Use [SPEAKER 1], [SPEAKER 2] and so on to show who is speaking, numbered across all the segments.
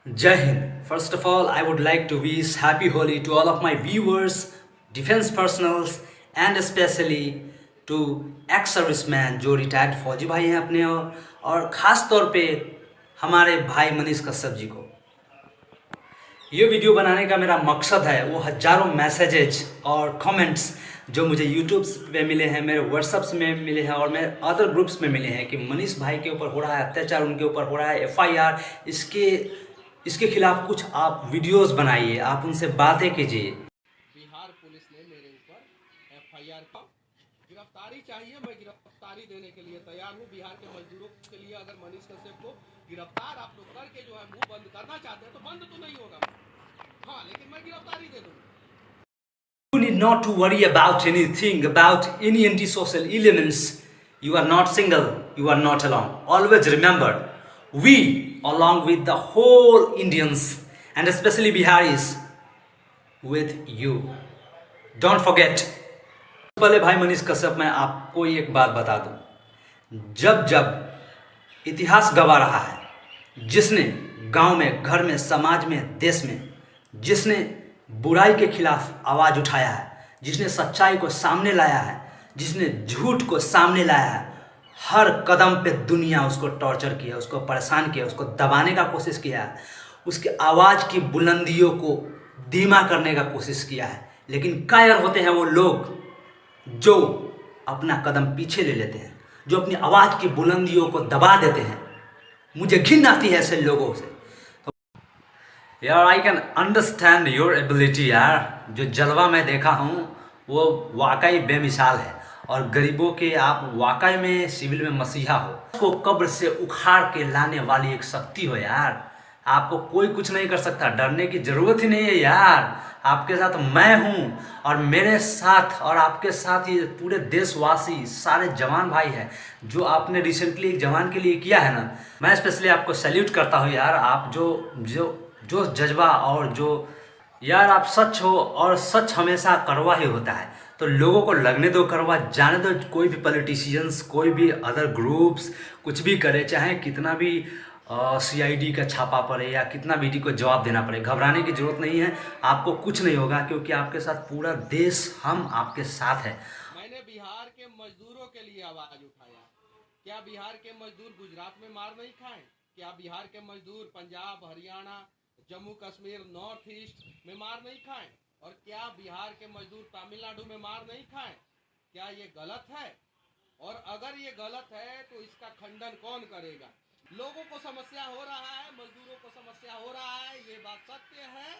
[SPEAKER 1] Jai Hind. First of all, I would like to wish Happy Holi to all of my viewers, defense personnels, and especially to ex serviceman जो retired फौजी भाई हैं अपने और ख़ास तौर पे हमारे भाई मनीष कश्यप जी को। ये वीडियो बनाने का मेरा मकसद है वो हज़ारों मैसेजेज और कमेंट्स जो मुझे यूट्यूब पे मिले हैं, मेरे व्हाट्सअप्स में मिले हैं और मेरे अदर ग्रुप्स में मिले हैं कि मनीष भाई के ऊपर हो रहा है अत्याचार, उनके ऊपर हो रहा है FIR, इसके खिलाफ कुछ आप वीडियोस बनाइए, आप उनसे बातें कीजिए।
[SPEAKER 2] बिहार पुलिस ने मेरे ऊपर FIR का गिरफ्तारी चाहिए, मैं गिरफ्तारी देने के लिए तैयार हूँ। बिहार के मजदूरों के लिए अगर मनीष कश्यप को गिरफ्तार आप लोग करके जो है मुंह बंद करना चाहते हैं तो बंद तो नहीं होगा, हाँ, लेकिन मैं गिरफ्तारी दे दूँगा।
[SPEAKER 1] You need not to worry about anything, about any anti-social elements. You are not single, you are not alone. Always remember, we, along with the whole Indians and especially Biharis, with you. Don't forget. पहले भाई मनीष कश्यप, मैं आपको एक बात बता दूं, जब जब इतिहास गवा रहा है, जिसने गांव में, घर में, समाज में, देश में, जिसने बुराई के खिलाफ आवाज़ उठाया है, जिसने सच्चाई को सामने लाया है, जिसने झूठ को सामने लाया है, हर कदम पे दुनिया उसको टॉर्चर किया, उसको परेशान किया, उसको दबाने का कोशिश किया है, उसके आवाज़ की बुलंदियों को धीमा करने का कोशिश किया है। लेकिन कायर होते हैं वो लोग जो अपना कदम पीछे ले लेते हैं, जो अपनी आवाज़ की बुलंदियों को दबा देते हैं। मुझे घिन आती है ऐसे लोगों से। यार I can understand your ability यार, जो जलवा मैं देखा हूँ वो वाकई बेमिसाल है और गरीबों के आप वाकई में सिविल में मसीहा हो, उसको कब्र से उखाड़ के लाने वाली एक शक्ति हो यार। आपको कोई कुछ नहीं कर सकता, डरने की ज़रूरत ही नहीं है यार। आपके साथ मैं हूँ और मेरे साथ और आपके साथ ये पूरे देशवासी सारे जवान भाई हैं। जो आपने रिसेंटली एक जवान के लिए किया है ना, मैं स्पेशली आपको सैल्यूट करता हूँ यार। आप जो जज्बा और जो यार आप सच हो और सच हमेशा कड़वा ही होता है, तो लोगों को लगने दो कड़वा, जाने दो। कोई भी पॉलिटिशियंस, कोई भी अदर ग्रुप्स कुछ भी करे, चाहे कितना भी CID का छापा पड़े या कितना भी को जवाब देना पड़े, घबराने की ज़रूरत नहीं है। आपको कुछ नहीं होगा क्योंकि आपके साथ पूरा देश, हम आपके साथ है।
[SPEAKER 2] मैंने बिहार के मजदूरों के लिए आवाज़ उठाया। क्या बिहार के मजदूर गुजरात में मार नहीं खाएं? क्या बिहार के मजदूर पंजाब, हरियाणा, जम्मू कश्मीर, नॉर्थ ईस्ट में मार नहीं खाएं? और क्या बिहार के मजदूर तमिलनाडु में मार नहीं खाएं? क्या ये गलत है? और अगर ये गलत है तो इसका खंडन कौन करेगा? लोगों को समस्या हो रहा है, मजदूरों को समस्या हो रहा है, ये बात सत्य है।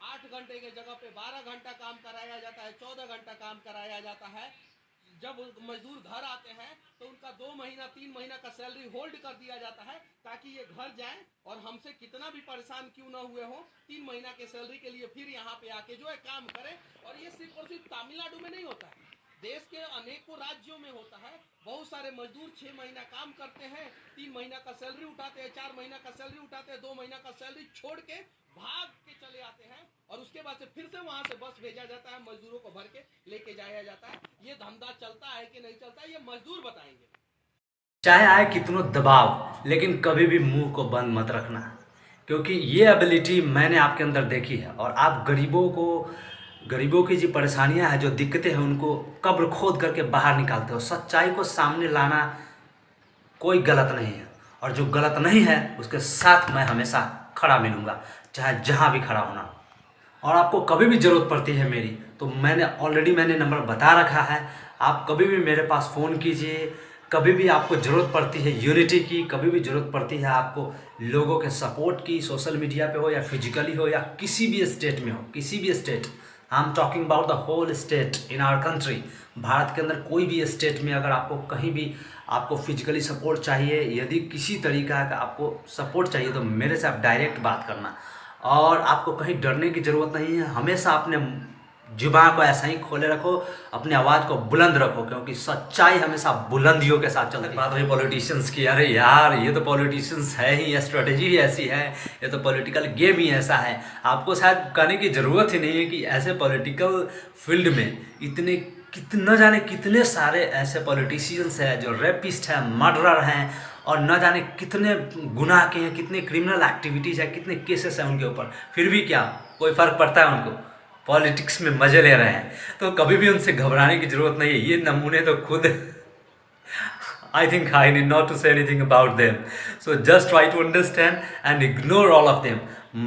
[SPEAKER 2] 8 घंटे की जगह पे 12 घंटा काम कराया जाता है, 14 घंटा काम कराया जाता है। जब मजदूर घर आते हैं तो उनका 2 महीना 3 महीना का सैलरी होल्ड कर दिया जाता है ताकि ये घर जाएं और हमसे कितना भी परेशान क्यों ना हुए हो, 3 महीना के सैलरी के लिए फिर यहाँ पे आके जो है काम करें। और ये सिर्फ और सिर्फ तमिलनाडु में नहीं होता है, देश के अनेकों राज्यों में होता है। बहुत सारे मजदूर 6 महीना काम करते हैं, 3 महीना का सैलरी उठाते हैं, 4 महीना का सैलरी उठाते हैं, 2 महीना का सैलरी छोड़ के भाग के चले आते हैं और उसके बाद से फिर से वहां से बस भेजा जाता है, मजदूरों को भर के लेके जाया जाता है। ये धंधा चलता है कि नहीं चलता है, ये मजदूर बताएंगे।
[SPEAKER 1] चाहे आए कितनों दबाव, लेकिन कभी भी मुंह को बंद मत रखना, क्योंकि ये एबिलिटी मैंने आपके अंदर देखी है। और आप गरीबों की जो परेशानियां हैं, जो दिक्कतें हैं, उनको कब्र खोद करके बाहर निकालते हो। सच्चाई को सामने लाना कोई गलत नहीं है और जो गलत नहीं है उसके साथ मैं हमेशा खड़ा मिलूँगा, चाहे जहाँ भी खड़ा होना। और आपको कभी भी ज़रूरत पड़ती है मेरी, तो मैंने नंबर बता रखा है। आप कभी भी मेरे पास फ़ोन कीजिए। कभी भी आपको ज़रूरत पड़ती है यूनिटी की, कभी भी ज़रूरत पड़ती है आपको लोगों के सपोर्ट की, सोशल मीडिया पे हो या फिजिकली हो या किसी भी स्टेट में हो, किसी भी state, I am talking about the whole state in our country. Bharat के अंदर कोई भी स्टेट में अगर आपको कहीं भी आपको फिजिकली सपोर्ट चाहिए, यदि किसी तरीका का आपको सपोर्ट चाहिए, तो मेरे से आप डायरेक्ट बात करना। और आपको कहीं डरने की ज़रूरत नहीं है। हमेशा अपने जुबान को ऐसा ही खोले रखो, अपनी आवाज़ को बुलंद रखो, क्योंकि सच्चाई हमेशा बुलंदियों के साथ चलती है। बात वही पॉलिटिशियंस की, अरे यार ये तो पॉलिटिशियंस है ही, ये स्ट्रेटेजी ही ऐसी है, ये तो पॉलिटिकल गेम ही ऐसा है। आपको शायद कहने की ज़रूरत ही नहीं है कि ऐसे पॉलिटिकल फील्ड में इतने न जाने कितने सारे ऐसे पॉलिटिशियंस हैं जो रेपिस्ट हैं, मर्डरर हैं, और न जाने कितने गुनाह के हैं, कितने क्रिमिनल एक्टिविटीज़ हैं, कितने केसेस हैं उनके ऊपर, फिर भी क्या कोई फ़र्क पड़ता है उनको? पॉलिटिक्स में मज़े ले रहे हैं। तो कभी भी उनसे घबराने की ज़रूरत नहीं है। ये नमूने तो खुद I think I need not to say anything about them. So just try to understand and ignore all of them.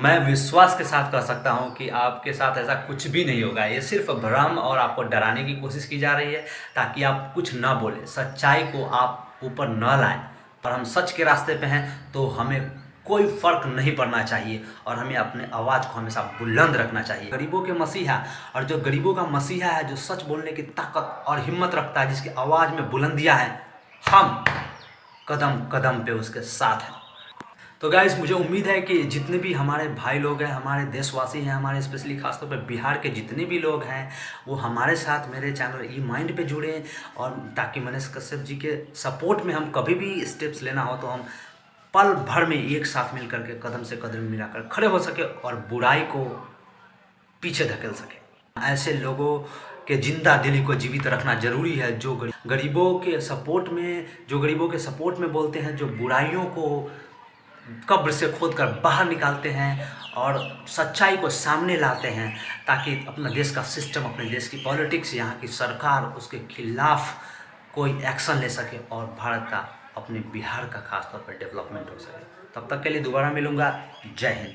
[SPEAKER 1] मैं विश्वास के साथ कह सकता हूँ कि आपके साथ ऐसा कुछ भी नहीं होगा। ये सिर्फ भ्रम और आपको डराने की कोशिश की जा रही है ताकि आप कुछ ना बोलें, सच्चाई को आप ऊपर न लाएं। और हम सच के रास्ते पे हैं तो हमें कोई फ़र्क नहीं पड़ना चाहिए और हमें अपने आवाज़ को हमेशा बुलंद रखना चाहिए। गरीबों के मसीहा, और जो गरीबों का मसीहा है, जो सच बोलने की ताकत और हिम्मत रखता है, जिसकी आवाज़ में बुलंदियाँ हैं, हम कदम कदम पे उसके साथ हैं। तो गाइस, मुझे उम्मीद है कि जितने भी हमारे भाई लोग हैं, हमारे देशवासी हैं, हमारे स्पेशली खासतौर पे बिहार के जितने भी लोग हैं, वो हमारे साथ मेरे चैनल ई माइंड पे जुड़े, और ताकि मनीष कश्यप जी के सपोर्ट में हम कभी भी स्टेप्स लेना हो तो हम पल भर में एक साथ मिल करके कदम से कदम मिलाकर खड़े हो सके और बुराई को पीछे धकेल सके। ऐसे लोगों के जिंदा दिली को जीवित रखना जरूरी है, जो गरीबों के सपोर्ट में बोलते हैं, जो बुराइयों को कब्र से खोद कर बाहर निकालते हैं और सच्चाई को सामने लाते हैं, ताकि अपना देश का सिस्टम, अपने देश की पॉलिटिक्स, यहाँ की सरकार, उसके खिलाफ कोई एक्शन ले सके और भारत का, अपने बिहार का खासतौर पर डेवलपमेंट हो सके। तब तक के लिए दोबारा मिलूंगा। जय हिंद।